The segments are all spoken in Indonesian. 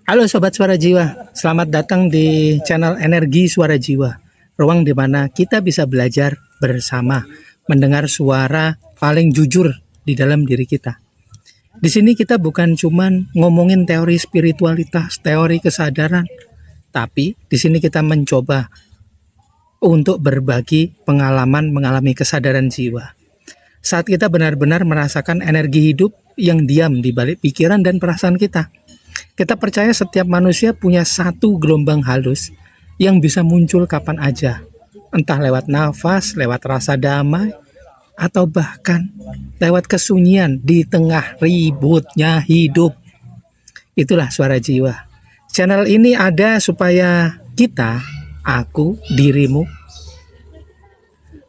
Halo Sobat Suara Jiwa, selamat datang di channel Energi Suara Jiwa. Ruang di mana kita bisa belajar bersama, mendengar suara paling jujur di dalam diri kita. Di sini kita bukan cuman ngomongin teori spiritualitas, teori kesadaran, tapi di sini kita mencoba untuk berbagi pengalaman mengalami kesadaran jiwa. Saat kita benar-benar merasakan energi hidup yang diam di balik pikiran dan perasaan kita. Kita percaya setiap manusia punya satu gelombang halus yang bisa muncul kapan aja. Entah lewat nafas, lewat rasa damai, atau bahkan lewat kesunyian di tengah ributnya hidup. Itulah suara jiwa. Channel ini ada supaya kita, aku, dirimu,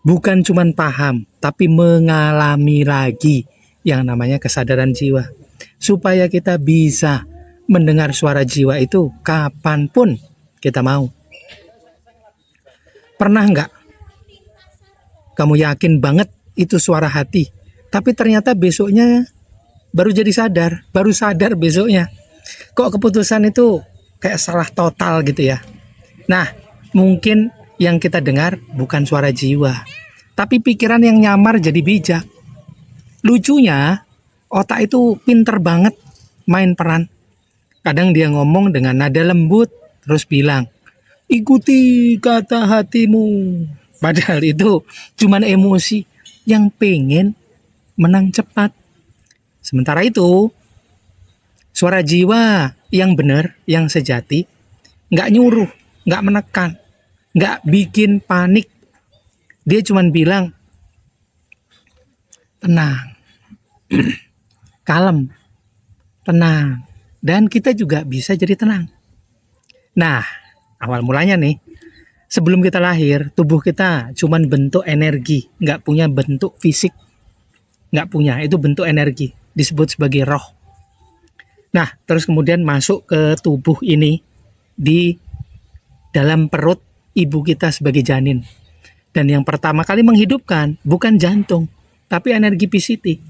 bukan cuman paham, tapi mengalami lagi yang namanya kesadaran jiwa. Supaya kita bisa mendengar suara jiwa itu kapanpun kita mau. Pernah nggak kamu yakin banget itu suara hati, tapi ternyata besoknya baru jadi sadar, baru sadar besoknya. Kok keputusan itu kayak salah total gitu ya. Nah, mungkin yang kita dengar bukan suara jiwa, tapi pikiran yang nyamar jadi bijak. Lucunya, otak itu pinter banget main peran. Kadang dia ngomong dengan nada lembut, terus bilang, ikuti kata hatimu. Padahal itu cuman emosi yang pengen menang cepat. Sementara itu, suara jiwa yang benar, yang sejati, nggak nyuruh, nggak menekan, nggak bikin panik. Dia cuman bilang, tenang, kalem, tenang. Dan kita juga bisa jadi tenang. Nah, awal mulanya nih, sebelum kita lahir, tubuh kita cuman bentuk energi, nggak punya bentuk fisik. Nggak punya, itu bentuk energi, disebut sebagai roh. Nah, terus kemudian masuk ke tubuh ini, di dalam perut ibu kita sebagai janin. Dan yang pertama kali menghidupkan, bukan jantung, tapi energi PCT.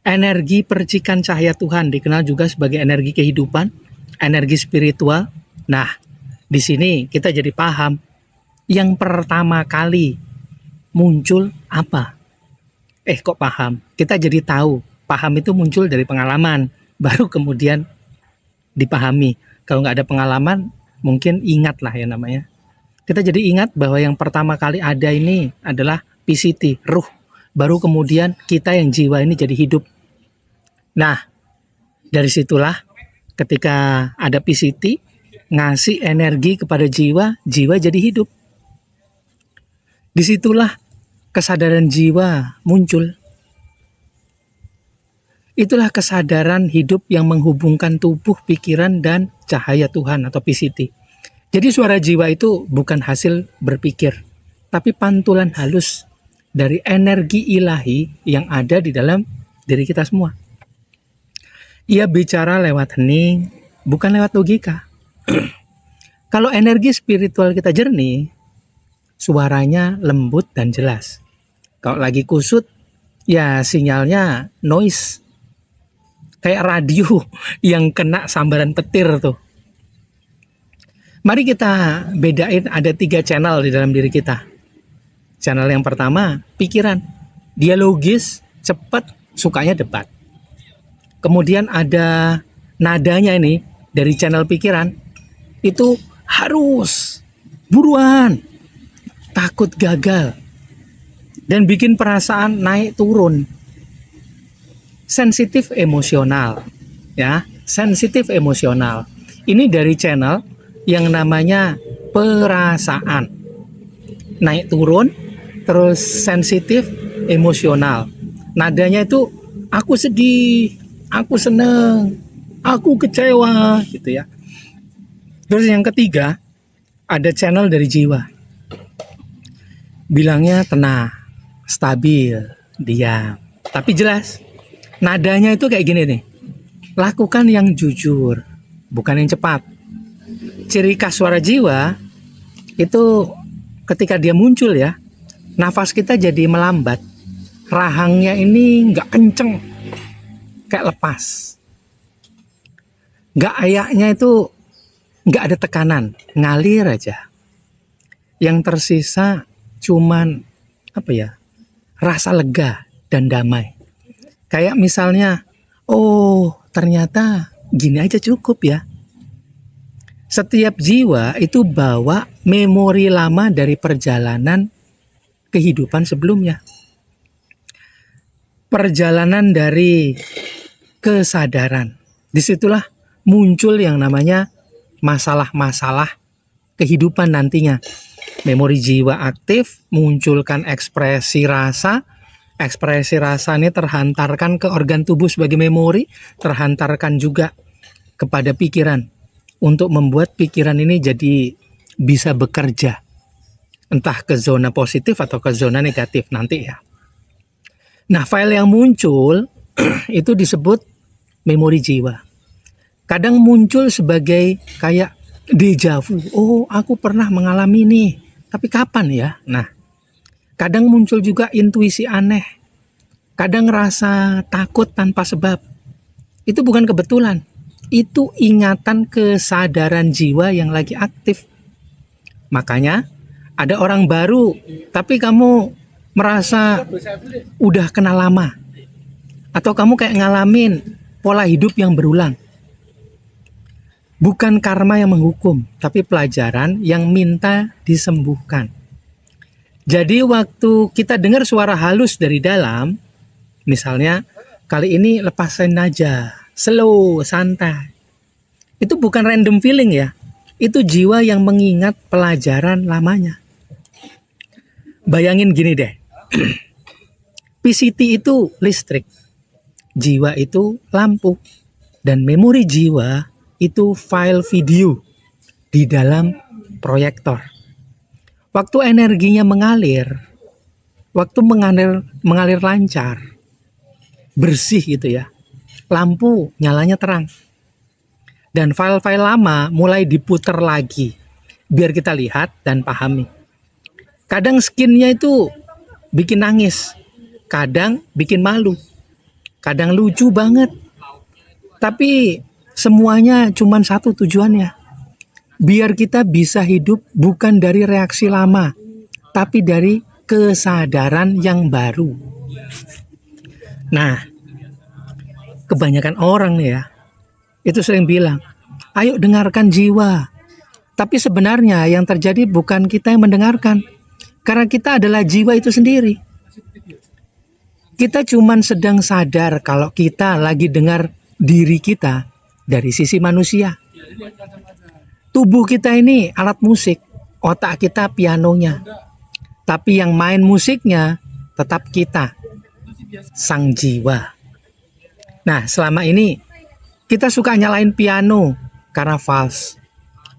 Energi percikan cahaya Tuhan, dikenal juga sebagai energi kehidupan, energi spiritual. Nah, di sini kita jadi paham yang pertama kali muncul apa. Kok paham? Kita jadi tahu, paham itu muncul dari pengalaman, baru kemudian dipahami. Kalau nggak ada pengalaman, mungkin ingat lah ya namanya. Kita jadi ingat bahwa yang pertama kali ada ini adalah PCT, ruh. Baru kemudian kita yang jiwa ini jadi hidup. Nah, dari situlah ketika ada PCT ngasih energi kepada jiwa, jiwa jadi hidup. Disitulah kesadaran jiwa muncul. Itulah kesadaran hidup yang menghubungkan tubuh, pikiran, dan cahaya Tuhan atau PCT. Jadi suara jiwa itu bukan hasil berpikir, tapi pantulan halus dari energi ilahi yang ada di dalam diri kita semua. Ia bicara lewat hening, bukan lewat logika. Kalau energi spiritual kita jernih, suaranya lembut dan jelas. Kalau lagi kusut, ya sinyalnya noise. Kayak radio yang kena sambaran petir tuh. Mari kita bedain, ada 3 channel di dalam diri kita. Channel yang pertama, pikiran. Dia logis, cepat, sukanya debat. Kemudian ada nadanya ini dari channel pikiran, itu harus, buruan, takut gagal, dan bikin perasaan naik turun. Sensitif emosional, ya, sensitif emosional. Ini dari channel yang namanya perasaan, naik turun, terus sensitif emosional. Nadanya itu aku sedih, aku seneng, aku kecewa, gitu ya. Terus yang ketiga, ada channel dari jiwa. Bilangnya tenang, stabil, diam. Tapi jelas, nadanya itu kayak gini nih. Lakukan yang jujur, bukan yang cepat. Ciri khas suara jiwa, itu ketika dia muncul ya, nafas kita jadi melambat. Rahangnya ini nggak kenceng, kayak lepas. Nggak ayaknya itu nggak ada tekanan, ngalir aja. Yang tersisa cuman apa ya? Rasa lega dan damai. Kayak misalnya, oh ternyata gini aja cukup ya. Setiap jiwa itu bawa memori lama dari perjalanan kehidupan sebelumnya. Perjalanan dari kesadaran. Disitulah muncul yang namanya masalah-masalah kehidupan nantinya. Memori jiwa aktif munculkan ekspresi rasa. Ekspresi rasa ini terhantarkan ke organ tubuh sebagai memori, terhantarkan juga kepada pikiran untuk membuat pikiran ini jadi bisa bekerja entah ke zona positif atau ke zona negatif nanti ya. Nah, file yang muncul itu disebut memori jiwa. Kadang muncul sebagai kayak deja vu. Oh, aku pernah mengalami ini. Tapi kapan ya? Nah, kadang muncul juga intuisi aneh. Kadang rasa takut tanpa sebab. Itu bukan kebetulan. Itu ingatan kesadaran jiwa yang lagi aktif. Makanya ada orang baru, tapi kamu merasa udah kenal lama. Atau kamu kayak ngalamin pola hidup yang berulang. Bukan karma yang menghukum, tapi pelajaran yang minta disembuhkan. Jadi waktu kita dengar suara halus dari dalam, misalnya kali ini lepasin aja, slow, santai. Itu bukan random feeling ya. Itu jiwa yang mengingat pelajaran lamanya. Bayangin gini deh. PCT itu listrik. Jiwa itu lampu. Dan memori jiwa itu file video di dalam proyektor. Waktu energinya mengalir, waktu mengalir lancar, bersih gitu ya, lampu nyalanya terang. Dan file-file lama mulai diputar lagi, biar kita lihat dan pahami. Kadang skinnya itu bikin nangis, kadang bikin malu, kadang lucu banget. Tapi semuanya cuma satu tujuannya. Biar kita bisa hidup bukan dari reaksi lama, tapi dari kesadaran yang baru. Nah, kebanyakan orang nih ya, itu sering bilang, ayo dengarkan jiwa. Tapi sebenarnya yang terjadi bukan kita yang mendengarkan. Karena kita adalah jiwa itu sendiri. Kita cuma sedang sadar kalau kita lagi dengar diri kita dari sisi manusia. Tubuh kita ini alat musik, otak kita pianonya. Tapi yang main musiknya tetap kita, sang jiwa. Nah, selama ini kita suka nyalain piano karena fals.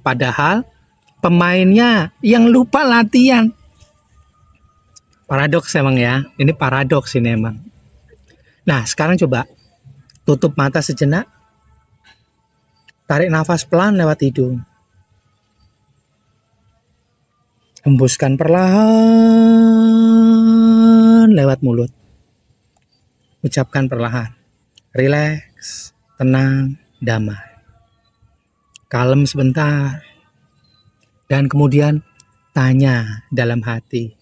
Padahal pemainnya yang lupa latihan. Paradoks emang ya, ini paradoks ini emang. Nah, sekarang coba tutup mata sejenak. Tarik nafas pelan lewat hidung. Hembuskan perlahan lewat mulut. Ucapkan perlahan. Rileks, tenang, damai. Kalem sebentar. Dan kemudian tanya dalam hati.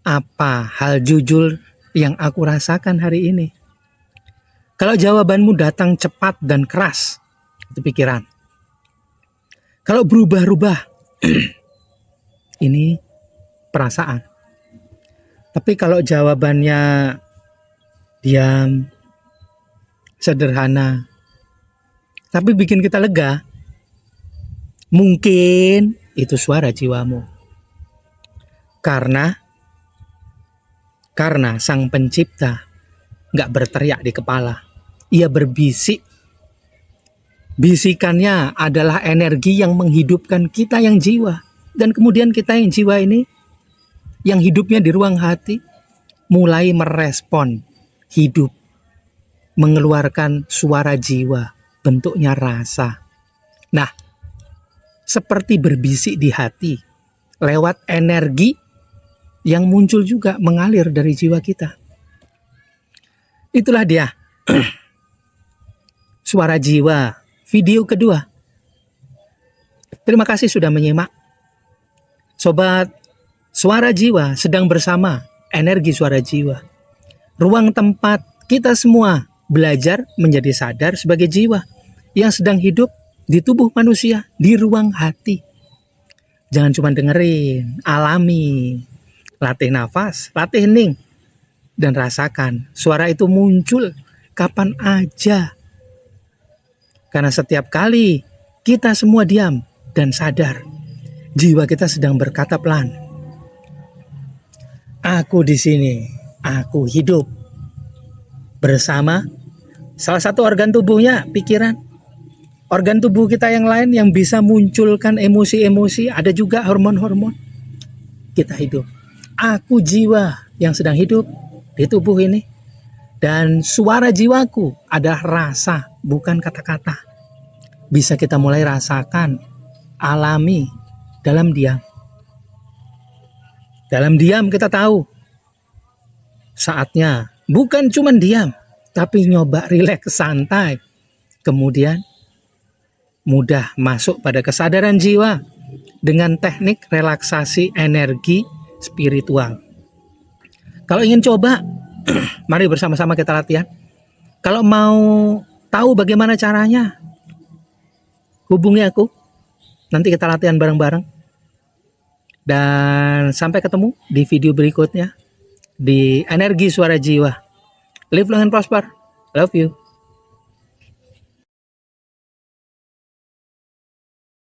Apa hal jujur yang aku rasakan hari ini? Kalau jawabanmu datang cepat dan keras, itu pikiran. Kalau berubah-ubah, ini perasaan. Tapi kalau jawabannya diam, sederhana, tapi bikin kita lega, mungkin itu suara jiwamu. Karena sang pencipta gak berteriak di kepala. Ia berbisik. Bisikannya adalah energi yang menghidupkan kita yang jiwa. Dan kemudian kita yang jiwa ini, yang hidupnya di ruang hati, mulai merespon hidup. Mengeluarkan suara jiwa, bentuknya rasa. Nah, seperti berbisik di hati, lewat energi yang muncul juga mengalir dari jiwa kita. Itulah dia, suara jiwa video kedua. Terima kasih sudah menyimak. Sobat Suara Jiwa sedang bersama Energi Suara Jiwa. Ruang tempat kita semua belajar menjadi sadar sebagai jiwa yang sedang hidup di tubuh manusia, di ruang hati. Jangan cuma dengerin, alami. Latih nafas, latih hening. Dan rasakan suara itu muncul kapan aja. Karena setiap kali kita semua diam dan sadar, jiwa kita sedang berkata pelan. Aku di sini, aku hidup. Bersama salah satu organ tubuhnya, pikiran. Organ tubuh kita yang lain yang bisa munculkan emosi-emosi, ada juga hormon-hormon. Kita hidup. Aku jiwa yang sedang hidup di tubuh ini. Dan suara jiwaku adalah rasa, bukan kata-kata. Bisa kita mulai rasakan, alami dalam diam. Dalam diam kita tahu saatnya bukan cuma diam, tapi nyoba rileks, santai. Kemudian mudah masuk pada kesadaran jiwa dengan teknik relaksasi energi spiritual. Kalau ingin coba, mari bersama-sama kita latihan. Kalau mau tahu bagaimana caranya, hubungi aku. Nanti kita latihan bareng-bareng. Dan sampai ketemu di video berikutnya di Energi Suara Jiwa. Live long and prosper. Love you.